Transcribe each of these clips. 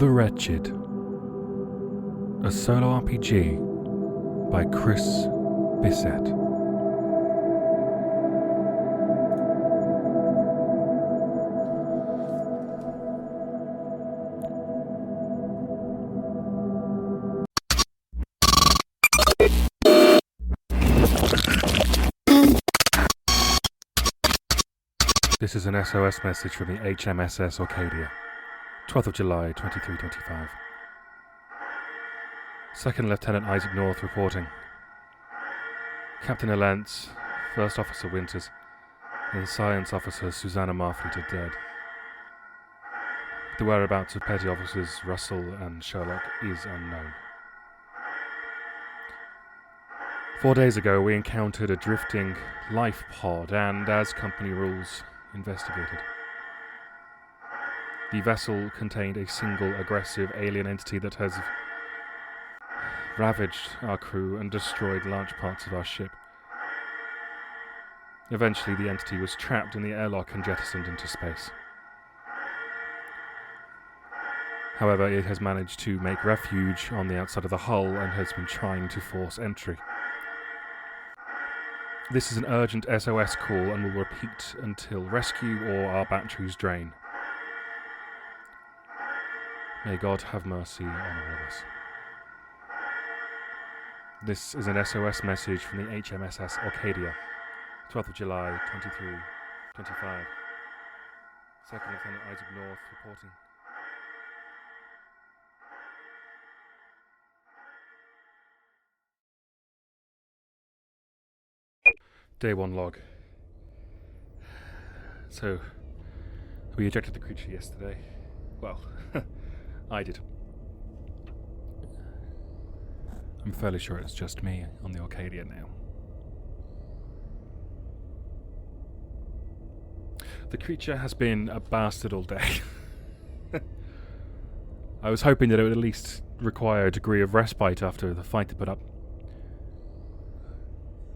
The Wretched, a solo RPG by Chris Bissette. This is an SOS message from the HMSS Orkadia, 12th of July, 2325. Second Lieutenant Isaac North reporting. Captain Alentz, First Officer Winters, and Science Officer Susanna Marfleet are dead. The whereabouts of Petty Officers Russell and Sherlock is unknown. 4 days ago we encountered a drifting life pod and, as company rules, investigated. The vessel contained a single aggressive alien entity that has ravaged our crew and destroyed large parts of our ship. Eventually the entity was trapped in the airlock and jettisoned into space. However, it has managed to make refuge on the outside of the hull and has been trying to force entry. This is an urgent SOS call and will repeat until rescue or our batteries drain. May God have mercy on all of us. This is an SOS message from the HMSS Orkadia, 12th of July, 2325. Second Lieutenant Isaac North reporting. Day 1 log. So, we ejected the creature yesterday. Well, I did. I'm fairly sure it's just me on the Orkadia now. The creature has been a bastard all day. I was hoping that it would at least require a degree of respite after the fight to put up.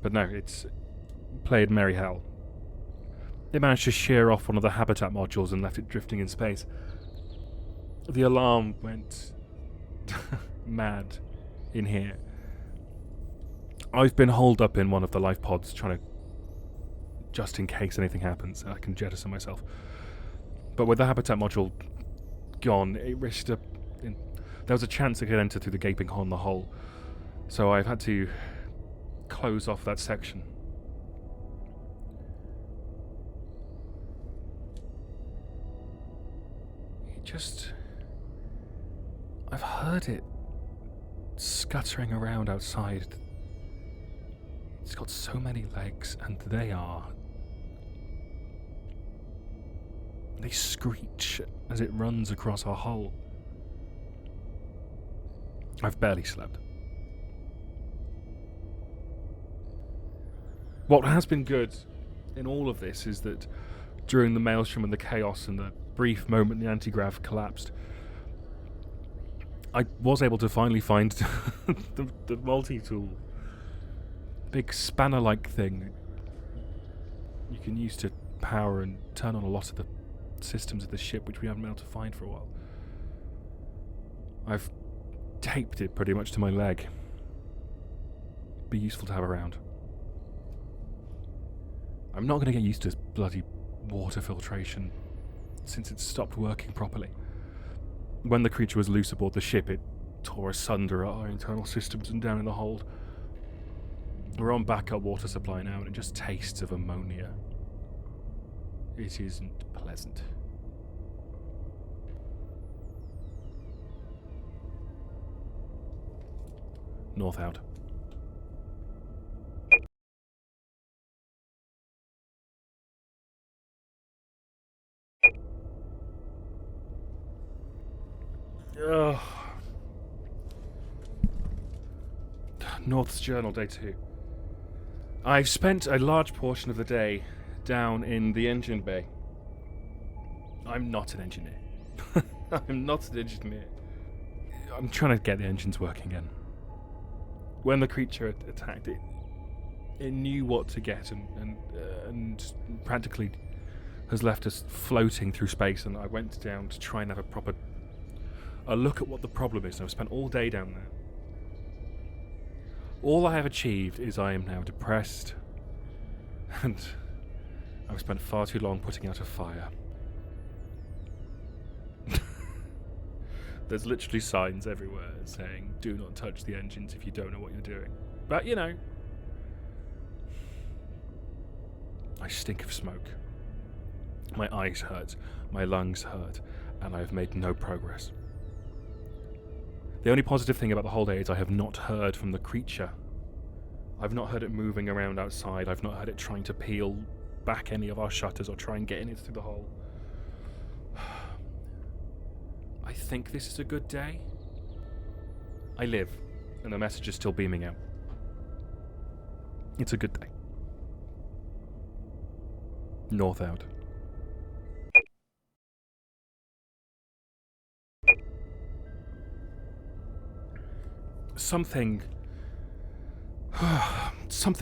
But no, it's played merry hell. They managed to shear off one of the habitat modules and left it drifting in space. The alarm went mad in here. I've been holed up in one of the life pods trying to, just in case anything happens, I can jettison myself. But with the habitat module gone, it risked there was a chance it could enter through the gaping hole in the hull. So I've had to close off that section. I've heard it scuttering around outside. It's got so many legs, and they screech as it runs across our hull. I've barely slept. What has been good in all of this is that during the maelstrom and the chaos and the brief moment the anti-grav collapsed, I was able to finally find the multi-tool. Big spanner-like thing you can use to power and turn on a lot of the systems of the ship, which we haven't been able to find for a while. I've taped it pretty much to my leg. Be useful to have around. I'm not going to get used to this bloody water filtration since it stopped working properly. When the creature was loose aboard the ship, it tore asunder our internal systems and down in the hold. We're on backup water supply now, and it just tastes of ammonia. It isn't pleasant. North out. Ugh. North's Journal, Day 2. I've spent a large portion of the day down in the engine bay. I'm not an engineer. I'm not an engineer. I'm trying to get the engines working again. When the creature attacked it, it knew what to get and practically has left us floating through space, and I went down to try and have a proper a look at what the problem is, and I've spent all day down there. All I have achieved is I am now depressed, and I've spent far too long putting out a fire. There's literally signs everywhere saying, do not touch the engines if you don't know what you're doing. But, you know, I stink of smoke. My eyes hurt, my lungs hurt, and I have made no progress. The only positive thing about the whole day is I have not heard from the creature. I've not heard it moving around outside. I've not heard it trying to peel back any of our shutters or try and get in it through the hole. I think this is a good day. I live, and the message is still beaming out. It's a good day. North out. Something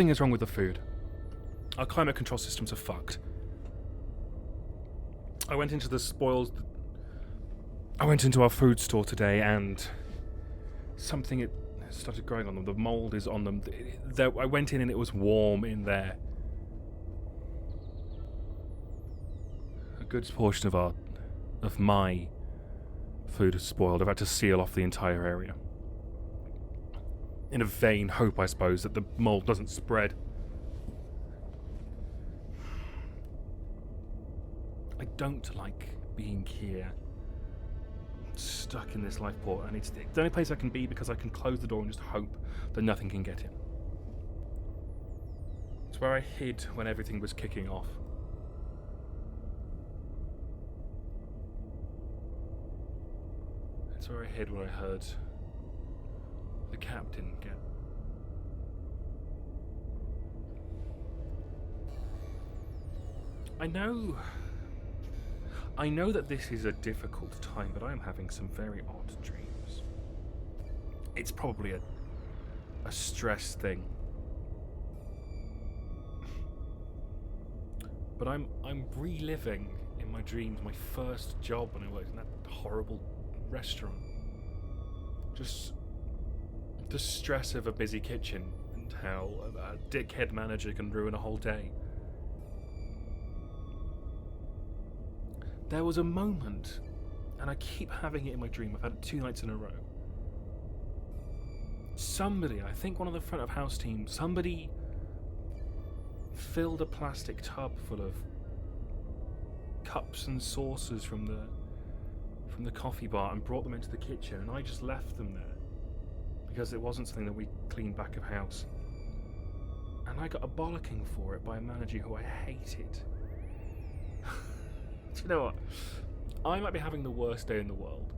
is wrong with the food. Our climate control systems are fucked. I went into our food store today and something it started growing on them. The mold is on them. I went in and it was warm in there. A good portion of my food is spoiled. I've had to seal off the entire area. In a vain hope, I suppose, that the mold doesn't spread. I don't like being here, stuck in this life port, and it's the only place I can be because I can close the door and just hope that nothing can get in. It's where I hid when everything was kicking off. It's where I hid when I heard the captain get... I know that this is a difficult time, but I am having some very odd dreams. It's probably a stress thing. But I'm reliving in my dreams my first job when I worked in that horrible restaurant. Just the stress of a busy kitchen and how a dickhead manager can ruin a whole day. There was a moment, and I keep having it in my dream, I've had it 2 nights in a row. Somebody, I think one of the front of house team, somebody filled a plastic tub full of cups and saucers from the coffee bar and brought them into the kitchen, and I just left them there because it wasn't something that we cleaned back of house. And I got a bollocking for it by a manager who I hated. Do you know what? I might be having the worst day in the world,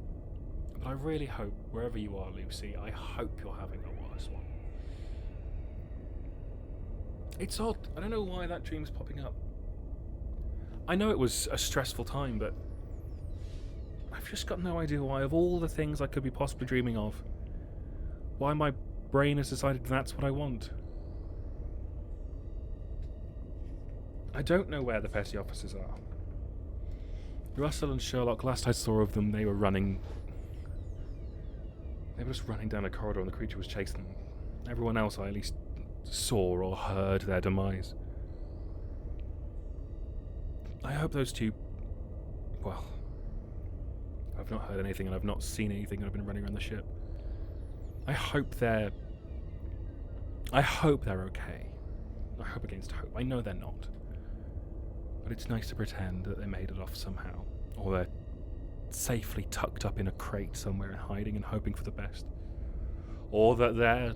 but I really hope, wherever you are, Lucy, I hope you're having a worse one. It's odd. I don't know why that dream's popping up. I know it was a stressful time, but I've just got no idea why, of all the things I could be possibly dreaming of, why my brain has decided that's what I want. I don't know where the petty officers are. Russell and Sherlock, last I saw of them, they were just running down a corridor and the creature was chasing them. Everyone else I at least saw or heard their demise. I hope those two... Well, I've not heard anything and I've not seen anything and I've been running around the ship. I hope they're okay. I hope against hope. I know they're not. But it's nice to pretend that they made it off somehow. Or they're safely tucked up in a crate somewhere and hiding and hoping for the best. Or that they're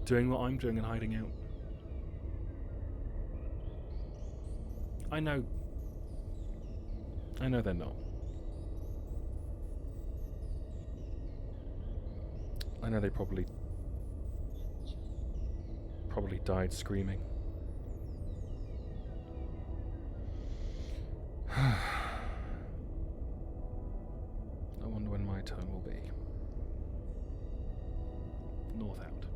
doing what I'm doing and hiding out. I know they're not. I know they probably died screaming. I wonder when my turn will be. North out.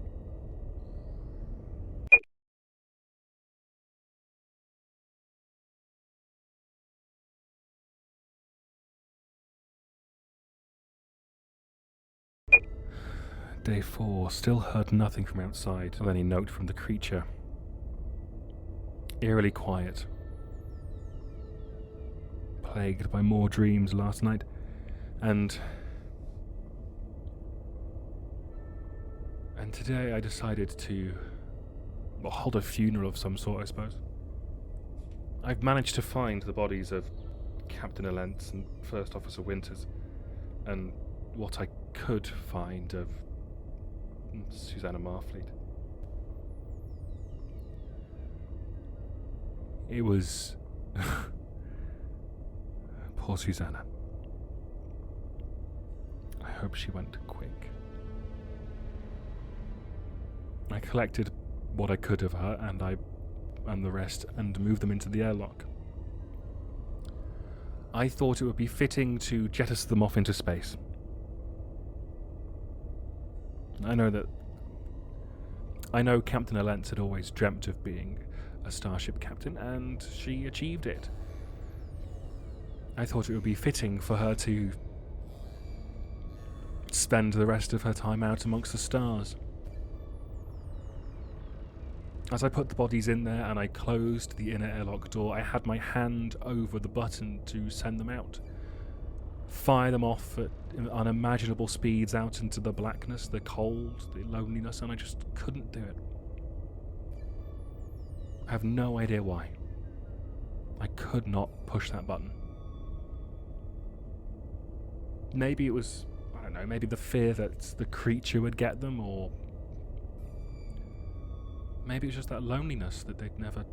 Day 4, still heard nothing from outside of any note from the creature. Eerily quiet. Plagued by more dreams last night, and today I decided to hold a funeral of some sort, I suppose. I've managed to find the bodies of Captain Alentz and First Officer Winters, and what I could find of Susanna Marfleet. It was poor Susanna. I hope she went quick. I collected what I could of her and the rest and moved them into the airlock. I thought it would be fitting to jettison them off into space. I know Captain Alentz had always dreamt of being a starship captain, and she achieved it. I thought it would be fitting for her to spend the rest of her time out amongst the stars. As I put the bodies in there and I closed the inner airlock door, I had my hand over the button to send them out. Fire them off at unimaginable speeds out into the blackness, the cold, the loneliness, and I just couldn't do it. I have no idea why. I could not push that button. Maybe it was, I don't know, maybe the fear that the creature would get them, or maybe it was just that loneliness that they'd never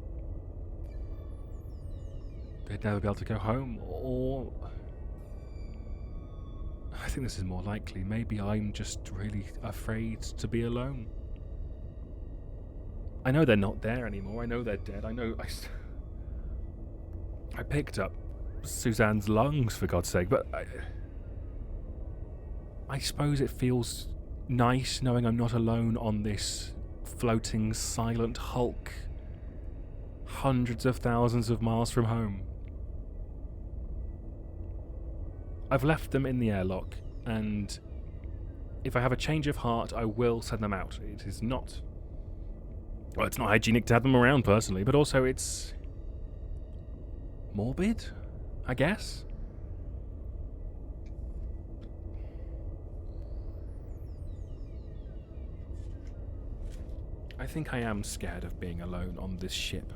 be able to go home, or I think this is more likely. Maybe I'm just really afraid to be alone. I know they're not there anymore. I know they're dead. I picked up Suzanne's lungs, for God's sake, but I suppose it feels nice knowing I'm not alone on this floating silent hulk hundreds of thousands of miles from home. I've left them in the airlock, and if I have a change of heart, I will send them out. It is not... Well, it's not hygienic to have them around, personally, but also it's morbid, I guess. I think I am scared of being alone on this ship.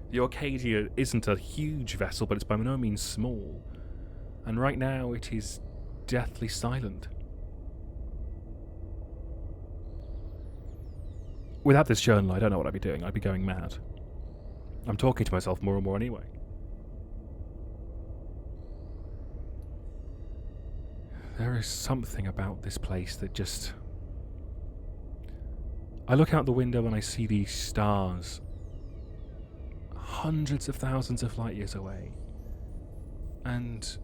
The Orkadia isn't a huge vessel, but it's by no means small. And right now it is deathly silent. Without this journal, I don't know what I'd be doing. I'd be going mad. I'm talking to myself more and more anyway. There is something about this place that just... I look out the window and I see these stars hundreds of thousands of light years away. And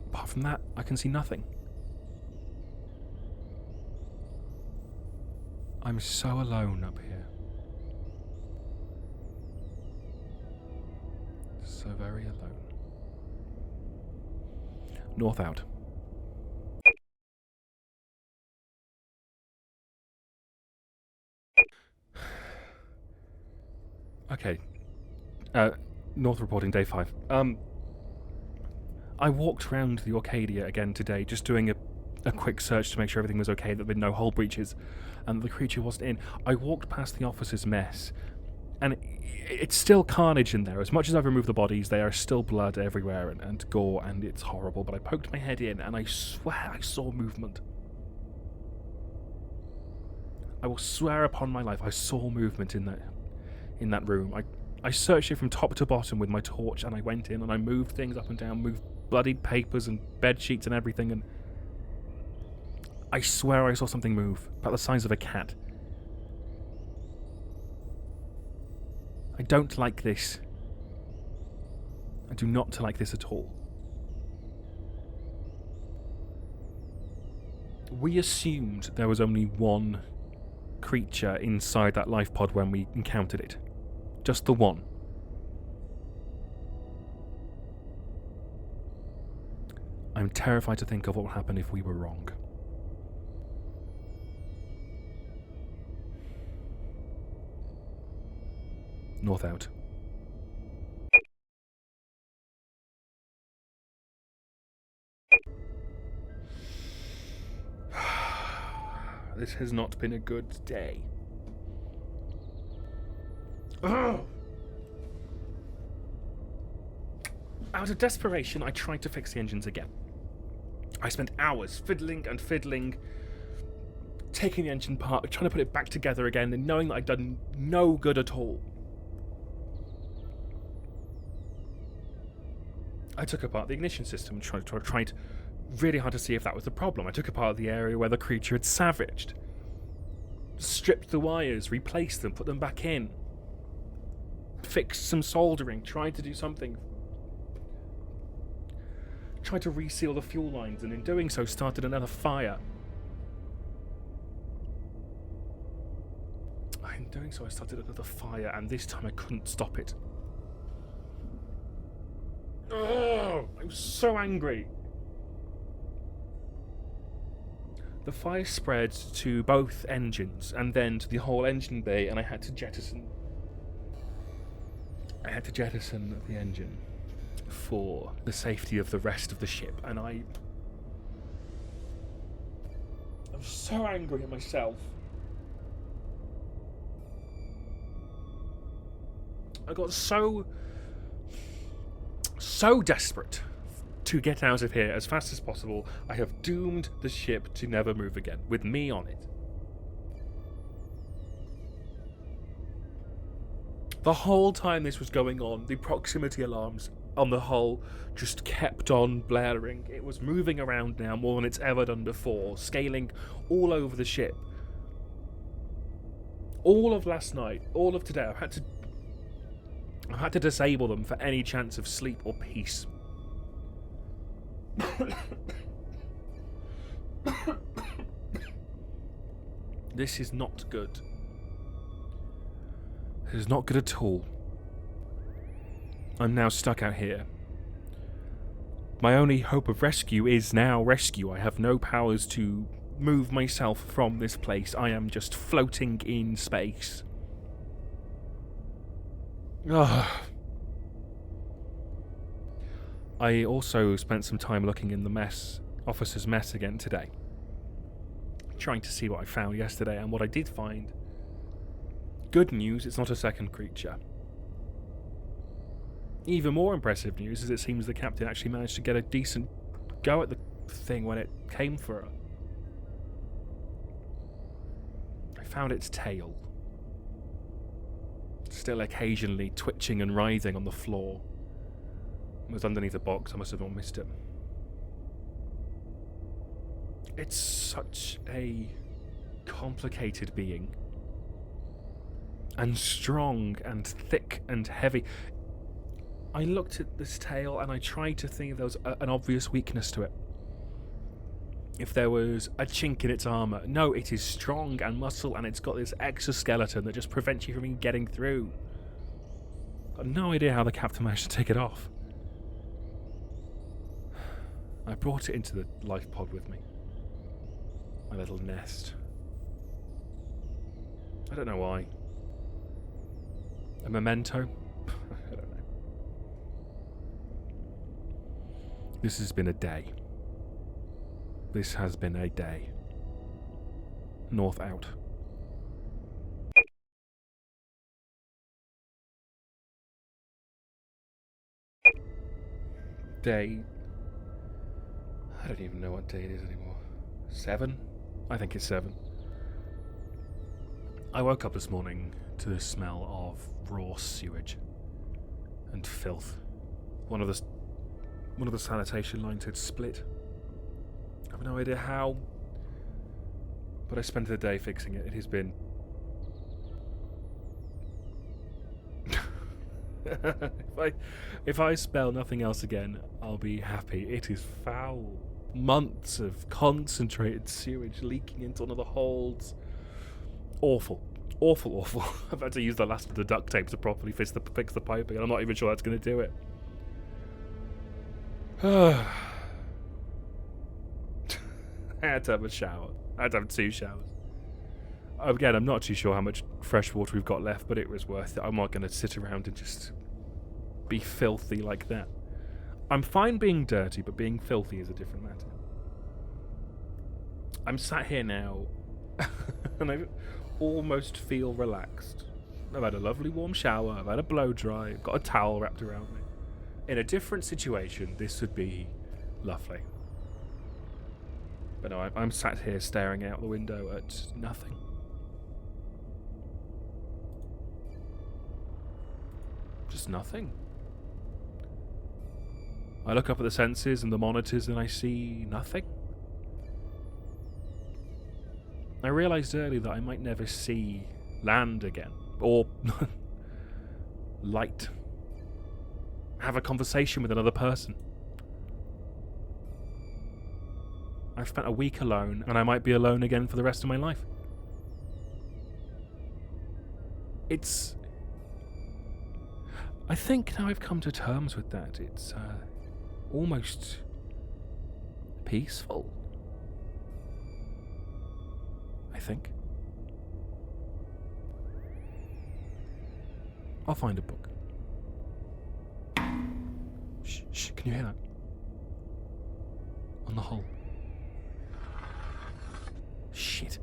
apart from that, I can see nothing. I'm so alone up here. So very alone. North out. Okay. North reporting, day 5. I walked around the Orkadia again today, just doing a quick search to make sure everything was okay, that there'd been no hull breaches, and the creature wasn't in. I walked past the officer's mess, and it's still carnage in there. As much as I've removed the bodies, there are still blood everywhere and gore, and it's horrible, but I poked my head in, and I swear I saw movement. I will swear upon my life I saw movement in that room. I searched it from top to bottom with my torch, and I went in and I moved things up and down, moved bloodied papers and bed sheets and everything, and I swear I saw something move, about the size of a cat. I don't like this. I do not like this at all. We assumed there was only one creature inside that life pod when we encountered it. Just the one. I'm terrified to think of what would happen if we were wrong. North out. This has not been a good day. Ugh. Out of desperation, I tried to fix the engines again. I spent hours fiddling and fiddling, taking the engine apart, trying to put it back together again, and knowing that I'd done no good at all. I took apart the ignition system and tried really hard to see if that was the problem. I took apart the area where the creature had savaged. Stripped the wires, replaced them, put them back in. Fixed some soldering, tried to do something. Tried to reseal the fuel lines, and in doing so started another fire. In doing so I started another fire, and this time I couldn't stop it. Oh, I was so angry. The fire spread to both engines and then to the whole engine bay, and I had to jettison the engine for the safety of the rest of the ship, and I was so angry at myself. I got so desperate to get out of here as fast as possible. I have doomed the ship to never move again, with me on it. The whole time this was going on, the proximity alarms on the hull just kept on blaring. It was moving around now more than it's ever done before, scaling all over the ship. All of last night, all of today, I've had to disable them for any chance of sleep or peace. This is not good. This is not good at all. I'm now stuck out here. My only hope of rescue is now rescue. I have no powers to move myself from this place. I am just floating in space. Ugh. I also spent some time looking in the officer's mess again today, trying to see what I found yesterday, and what I did find. Good news, it's not a second creature. Even more impressive news is it seems the captain actually managed to get a decent go at the thing when it came for her. I found its tail, still occasionally twitching and writhing on the floor. It was underneath a box. I must have not missed it. It's such a complicated being, and strong and thick and heavy. I looked at this tail and I tried to think if there was an obvious weakness to it. If there was a chink in its armour. No, it is strong and muscle, and it's got this exoskeleton that just prevents you from even getting through. Got no idea how the captain managed to take it off. I brought it into the life pod with me. My little nest. I don't know why. A memento? I don't know. This has been a day. This has been a day. North out. Day... I don't even know what day it is anymore. 7? I think it's 7. I woke up this morning to the smell of raw sewage and filth. One of the sanitation lines had split. I have no idea how, but I spent the day fixing it. It has been... if I smell nothing else again, I'll be happy. It is foul. Months of concentrated sewage leaking into one of the holds. Awful. Awful, awful. I've had to use the last of the duct tape to properly fix the piping, and I'm not even sure that's going to do it. I had to have a shower. I had to have 2 showers. Again, I'm not too sure how much fresh water we've got left, but it was worth it. I'm not going to sit around and just be filthy like that. I'm fine being dirty, but being filthy is a different matter. I'm sat here now, and I almost feel relaxed. I've had a lovely warm shower, I've had a blow dry, I've got a towel wrapped around me. In a different situation, this would be lovely. But no, I'm sat here staring out the window at nothing. Just nothing. I look up at the sensors and the monitors and I see nothing. I realised earlier that I might never see land again. Or light. Have a conversation with another person. I've spent a week alone, and I might be alone again for the rest of my life. I think now I've come to terms with that. It's almost peaceful. I think. I'll find a book. Shh, can you hear that? On the hull. Shit.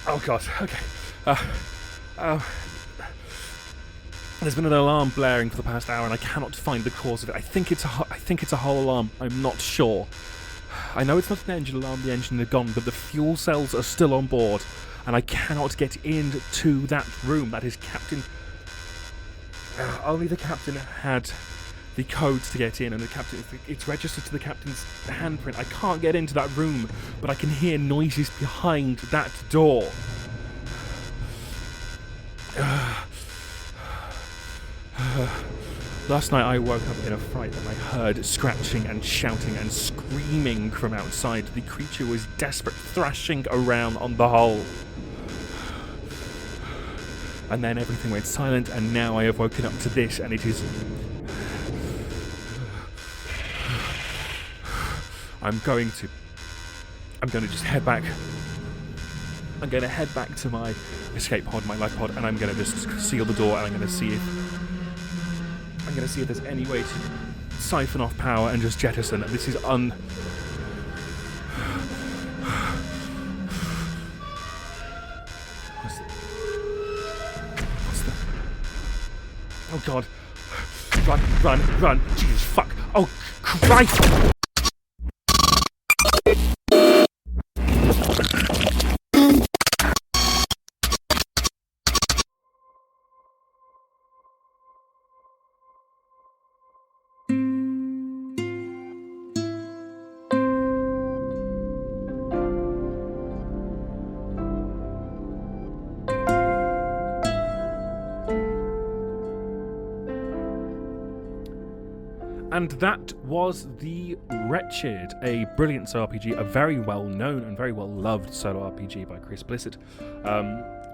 Oh god, okay. There's been an alarm blaring for the past hour and I cannot find the cause of it. I think it's a hull alarm. I'm not sure. I know it's not an engine alarm, the engine is gone, but the fuel cells are still on board and I cannot get into that room. That is Captain... only the captain had the codes to get in, and the captain, it's registered to the captain's handprint. I can't get into that room, but I can hear noises behind that door. Last night I woke up in a fright and I heard scratching and shouting and screaming from outside. The creature was desperate, thrashing around on the hull. And then everything went silent, and now I have woken up to this, and it is... I'm going to just head back. I'm going to head back to my escape pod, my life pod, and I'm going to just seal the door, and I'm going to see if there's any way to siphon off power and just jettison. This is Oh god. Run. Jesus, fuck. Oh, Christ! And that was The Wretched, a brilliant solo RPG, a very well-known and very well-loved solo RPG by Chris Bissette.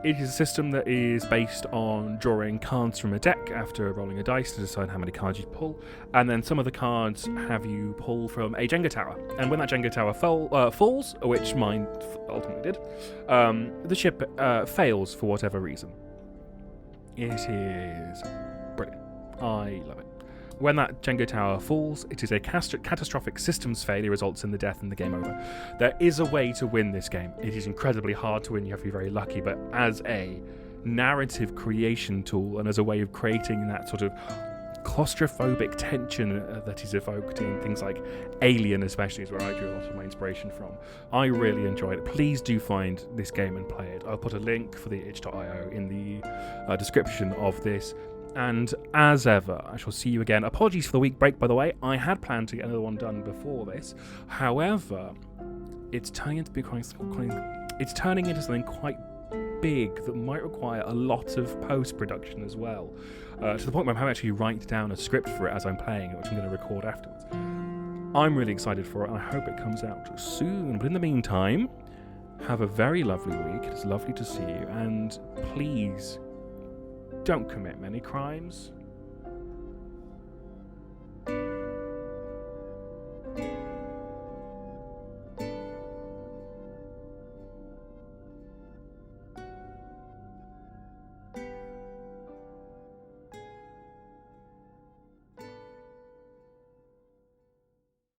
It is a system that is based on drawing cards from a deck after rolling a dice to decide how many cards you pull, and then some of the cards have you pull from a Jenga tower. And when that Jenga tower falls, which mine ultimately did, the ship fails for whatever reason. It is brilliant. I love it. When that Jenga tower falls, it is a catastrophic systems failure, results in the death and the game over. There is a way to win this game. It is incredibly hard to win, you have to be very lucky, but as a narrative creation tool and as a way of creating that sort of claustrophobic tension that is evoked in things like Alien, especially, is where I drew a lot of my inspiration from. I really enjoyed it. Please do find this game and play it. I'll put a link for the itch.io in the description of this. And as ever, I shall see you again. Apologies for the week break, by the way. I had planned to get another one done before this. However, it's turning into something quite big that might require a lot of post-production as well. To the point where I'm having to actually write down a script for it as I'm playing it, which I'm going to record afterwards. I'm really excited for it, and I hope it comes out soon. But in the meantime, have a very lovely week. It's lovely to see you, and please... don't commit many crimes.